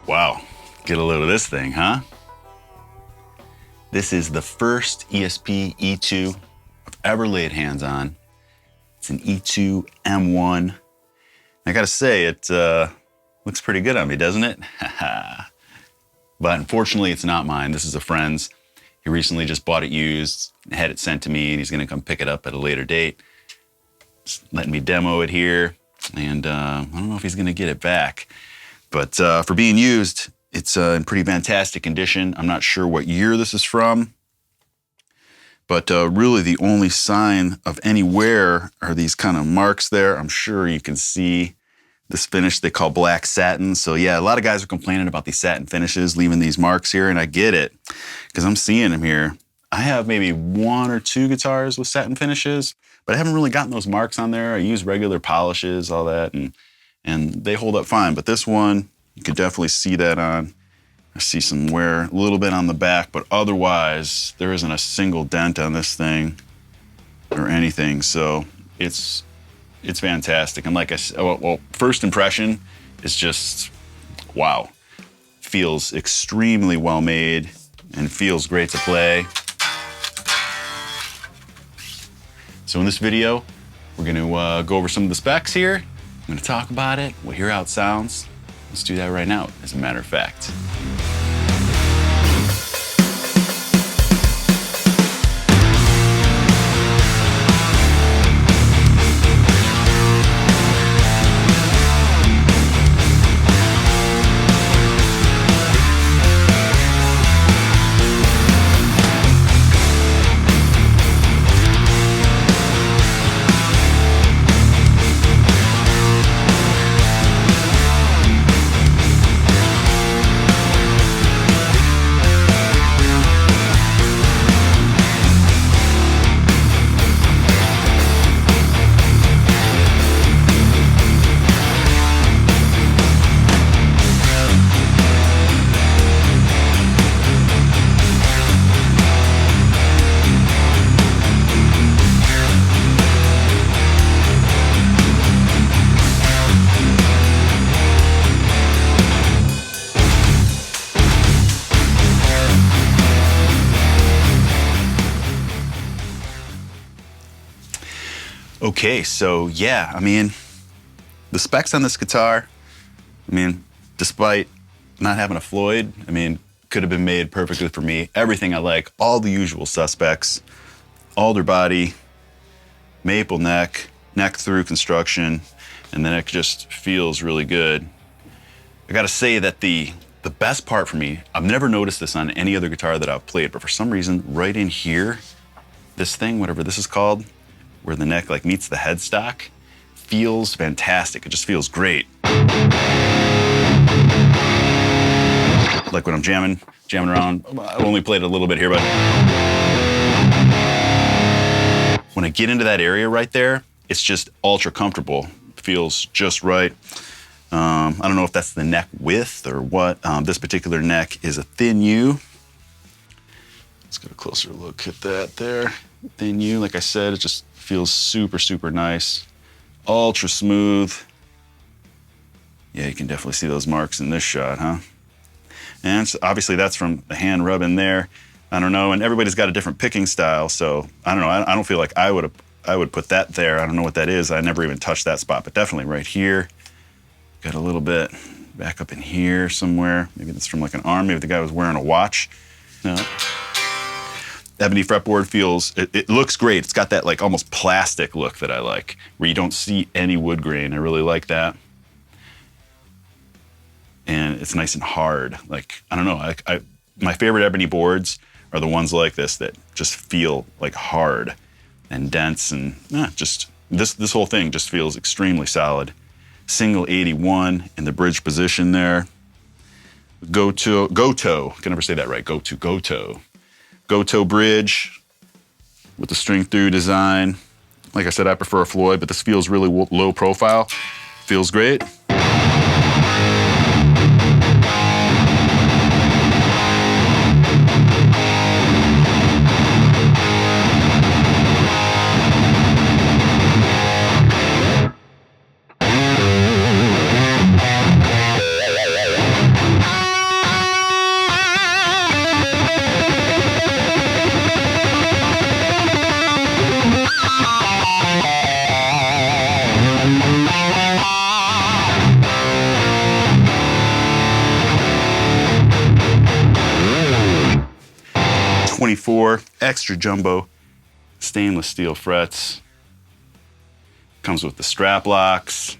Wow, get a load of this thing, huh? This is the first ESP E-II I've ever laid hands on. It's an E-II M-I. I gotta say, it looks pretty good on me, doesn't it? But unfortunately, it's not mine. This is a friend's. He recently just bought it used, had it sent to me, and he's gonna come pick it up at a later date. Just letting me demo it here, and I don't know if he's gonna get it back. But for being used, it's in pretty fantastic condition. I'm not sure what year this is from, but really the only sign of any wear are these kind of marks there. I'm sure you can see this finish they call black satin. So yeah, a lot of guys are complaining about these satin finishes, leaving these marks here, and I get it, because I'm seeing them here. I have maybe 1 or 2 guitars with satin finishes, but I haven't really gotten those marks on there. I use regular polishes, all that, and they hold up fine. But this one, you can definitely see that on. I see some wear a little bit on the back, but otherwise, there isn't a single dent on this thing or anything. So it's fantastic. And like I said, well, first impression is just, wow. Feels extremely well made and feels great to play. So in this video, we're gonna go over some of the specs here. I'm gonna talk about it. We'll hear how it sounds. Let's do that right now, as a matter of fact. Okay, so yeah, I mean, the specs on this guitar, I mean, despite not having a Floyd, I mean, could have been made perfectly for me. Everything I like, all the usual suspects, alder body, maple neck, neck through construction, and the neck just feels really good. I gotta say that the best part for me, I've never noticed this on any other guitar that I've played, but for some reason, right in here, this thing, whatever this is called, where the neck like meets the headstock, feels fantastic. It just feels great. Like when I'm jamming around, I've only played a little bit here, but when I get into that area right there, it's just ultra comfortable. It feels just right. I don't know if that's the neck width or what. This particular neck is a thin U. Let's get a closer look at that there. Thin U, like I said, it just feels super, super nice. Ultra smooth. Yeah, you can definitely see those marks in this shot, huh? And so obviously that's from the hand rub in there. I don't know, and everybody's got a different picking style, so I don't know. I don't feel like I would put that there. I don't know what that is. I never even touched that spot, but definitely right here. Got a little bit back up in here somewhere. Maybe that's from like an arm. Maybe the guy was wearing a watch. No. Ebony fretboard feels, it looks great. It's got that like almost plastic look that I like, where you don't see any wood grain. I really like that. And it's nice and hard. Like, I don't know, my favorite ebony boards are the ones like this that just feel like hard and dense, and just, this whole thing just feels extremely solid. Single 81 in the bridge position there. Goto, can never say that right, Goto bridge with the string through design. Like I said, I prefer a Floyd, but this feels really low profile. Feels great. 24 extra jumbo stainless steel frets. Comes with the strap locks,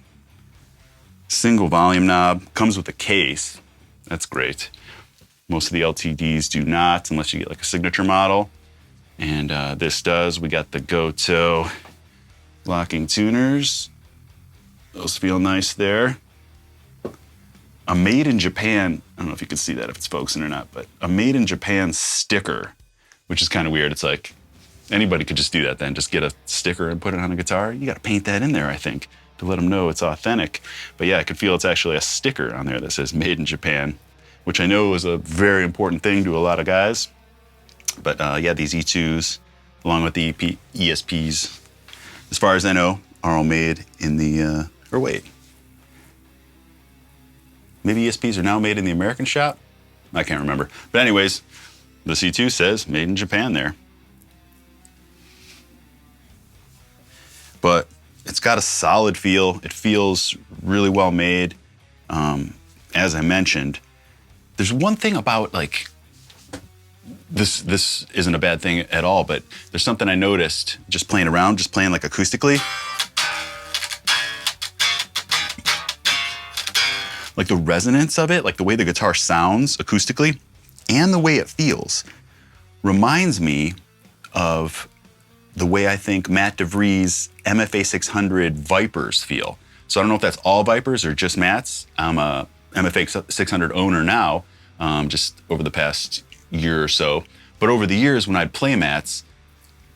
single volume knob, comes with a case. That's great. Most of the LTDs do not, unless you get like a signature model. And this does. We got the Goto locking tuners. Those feel nice there. A made in Japan, I don't know if you can see that if it's focusing or not, but a made in Japan sticker, which is kind of weird. It's like anybody could just do that then, just get a sticker and put it on a guitar. You got to paint that in there, I think, to let them know it's authentic. But yeah, I could feel it's actually a sticker on there that says made in Japan, which I know is a very important thing to a lot of guys. But yeah, these E-II along with the ESPs, as far as I know, are all made in the, or wait, maybe ESPs are now made in the American shop? I can't remember. But anyways, the E-II says made in Japan there. But it's got a solid feel. It feels really well made. As I mentioned, there's one thing about like, this isn't a bad thing at all, but there's something I noticed just playing around, just playing like acoustically. Like the resonance of it, like the way the guitar sounds acoustically and the way it feels reminds me of the way I think Matt DeVries MFA 600 Vipers feel. So I don't know if that's all Vipers or just Matt's. I'm a MFA 600 owner now, just over the past year or so. But over the years when I'd play Matt's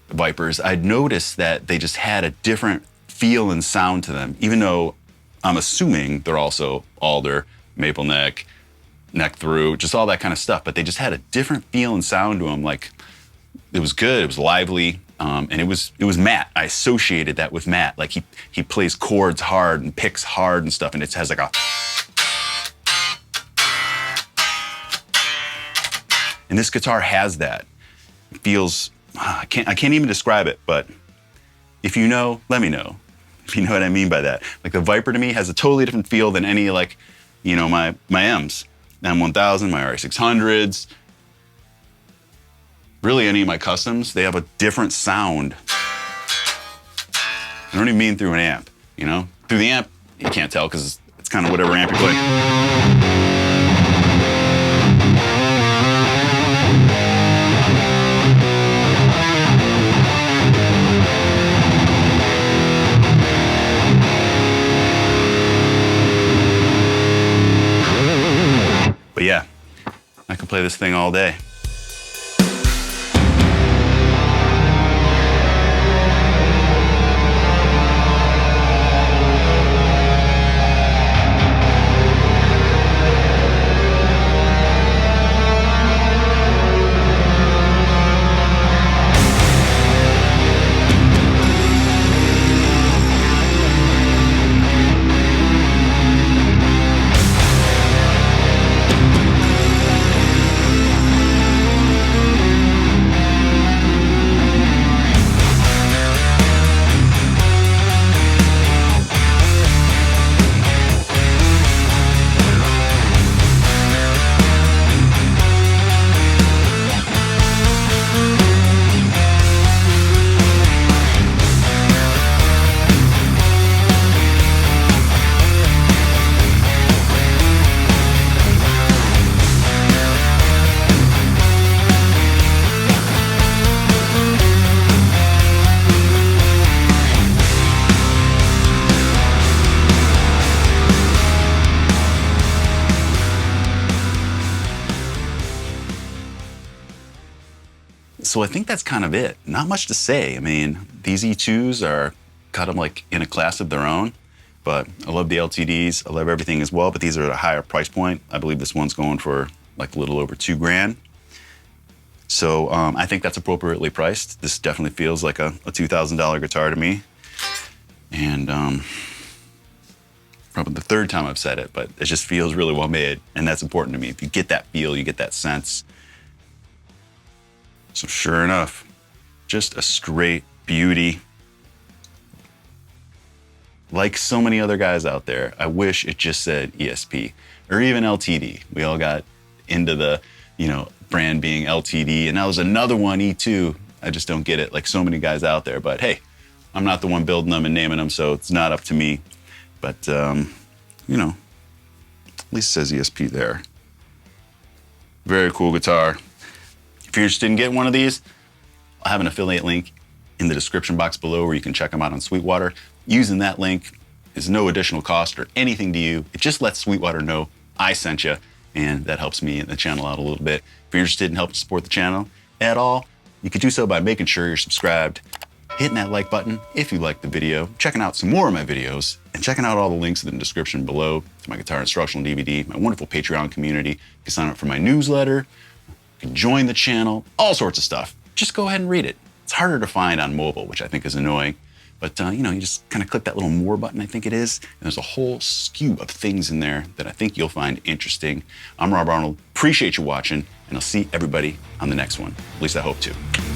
Vipers, I'd notice that they just had a different feel and sound to them, even though I'm assuming they're also alder, maple neck, neck through, just all that kind of stuff. But they just had a different feel and sound to them. Like it was good, it was lively, and it was Matt. I associated that with Matt. Like he plays chords hard and picks hard and stuff, and it has like a. And this guitar has that. It feels, I can't even describe it, but if you know, let me know. If you know what I mean by that. Like the Viper to me has a totally different feel than any like, you know, my M's, M1000, my RA600s, really any of my customs, they have a different sound. I don't even mean through an amp, you know? Through the amp, you can't tell because it's kind of whatever amp you're playing. But yeah, I could play this thing all day. So I think that's kind of it. Not much to say. I mean, these E-IIs are kind of like in a class of their own, but I love the LTDs. I love everything as well, but these are at a higher price point. I believe this one's going for like a little over $2,000. So I think that's appropriately priced. This definitely feels like a $2,000 guitar to me. And probably the third time I've said it, but it just feels really well made, and that's important to me. If you get that feel, you get that sense. So sure enough, just a straight beauty. Like so many other guys out there, I wish it just said ESP or even LTD. We all got into the, you know, brand being LTD, and now there's another one, E-II. I just don't get it, like so many guys out there. But hey, I'm not the one building them and naming them, so it's not up to me. But, you know, at least it says ESP there. Very cool guitar. If you're interested in getting one of these, I'll have an affiliate link in the description box below where you can check them out on Sweetwater. Using that link is no additional cost or anything to you. It just lets Sweetwater know I sent you, and that helps me and the channel out a little bit. If you're interested in helping support the channel at all, you can do so by making sure you're subscribed, hitting that like button if you like the video, checking out some more of my videos, and checking out all the links in the description below to my guitar instructional DVD, my wonderful Patreon community. You can sign up for my newsletter, you can join the channel, all sorts of stuff. Just go ahead and read it. It's harder to find on mobile, which I think is annoying. But you know, you just kind of click that little more button, I think it is, and there's a whole skew of things in there that I think you'll find interesting. I'm Rob Arnold, appreciate you watching, and I'll see everybody on the next one. At least I hope to.